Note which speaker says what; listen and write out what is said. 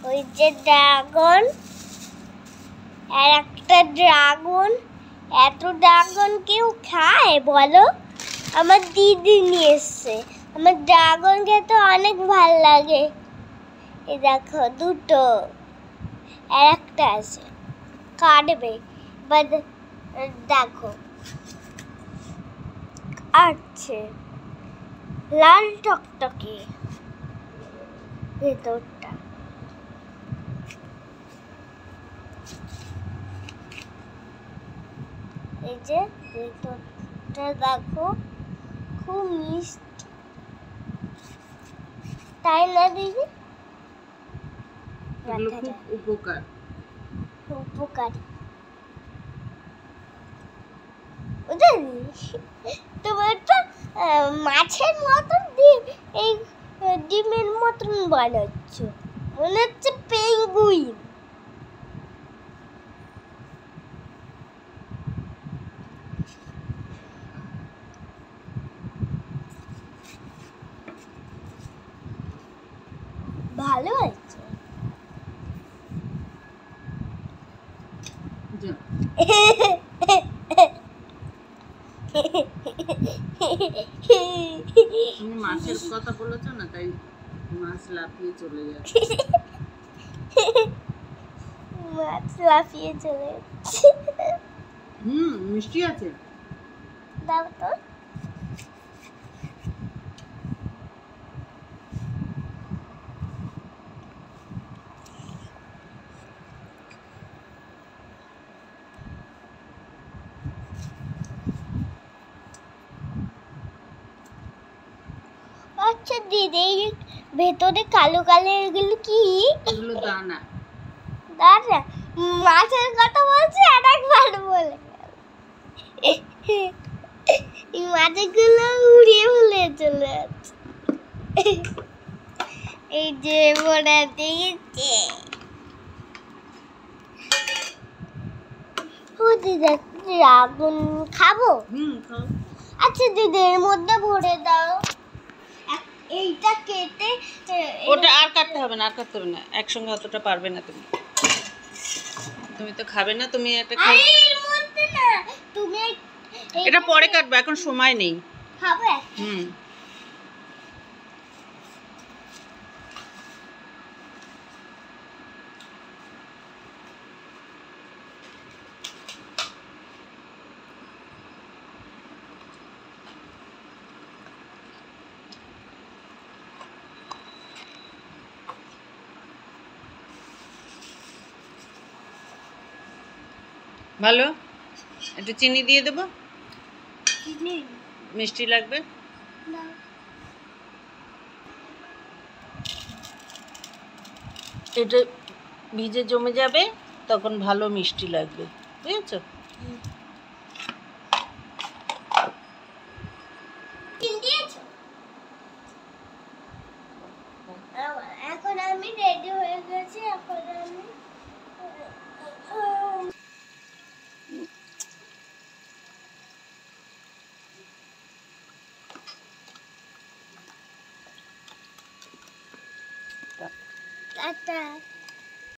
Speaker 1: ওই যে ড্রাগন, আর একটা ড্রাগন। এত ড্রাগন কেউ খায় বলো? আমার দিদি নিয়ে এসছে। আমার ড্রাগন খেতে অনেক ভাল লাগে। এই দেখো দুটো, আর একটা আছে, কাটবে। এবার দেখো আছে লাল টকটকে ভেতরটা। এই যে ভেতরটা দেখো, খুব মিষ্টি, তাই না দিদি?
Speaker 2: খুব
Speaker 1: উপকারী। তোমার তো মাছের মতন এই ডিমের মতন বানাচ্ছ, মনে হচ্ছে পেঙ্গুইন। ভালো আছে।
Speaker 2: তুমি মাছের কথা বলেছো না, তাই মাছ লাফিয়ে চলে যাচ্ছে।
Speaker 1: মাছ লাফিয়ে চলে যাচ্ছে।
Speaker 2: মিষ্টি আছে,
Speaker 1: দাও তো। আচ্ছা দিদি, ভেতরে কালো কালো এগুলো কি?
Speaker 2: এগুলো দানা।
Speaker 1: দাদা মাছের কথা বলছি, আর একবার বলে এই মাছগুলো উড়িয়ে ফেলে চলে যাচ্ছে। এই যে মোড়া দিয়েছে। ও দিদি আগুন খাবো?
Speaker 2: খাও।
Speaker 1: আচ্ছা দিদি এর মধ্যে ভরে দাও। এইটা কেটে
Speaker 2: ওটা আর কাটতে হবে না, একসঙ্গে অতটা পারবে না তুমি। তুমি তো খাবে না, তুমি একটা খাও।
Speaker 1: এর মধ্যে না তুমি
Speaker 2: এটা পরে কাটবে, এখন সময় নেই।
Speaker 1: খাবে?
Speaker 2: ভালো, একটু চিনি দিয়ে দেবো।
Speaker 1: চিনি
Speaker 2: মিষ্টি লাগবে।
Speaker 1: না।
Speaker 2: এটা ভিজে জমে যাবে, তখন ভালো মিষ্টি লাগবে, বুঝেছো?
Speaker 1: এখন আমি রেডি হয়ে গেছি। এখন আমি টাটা।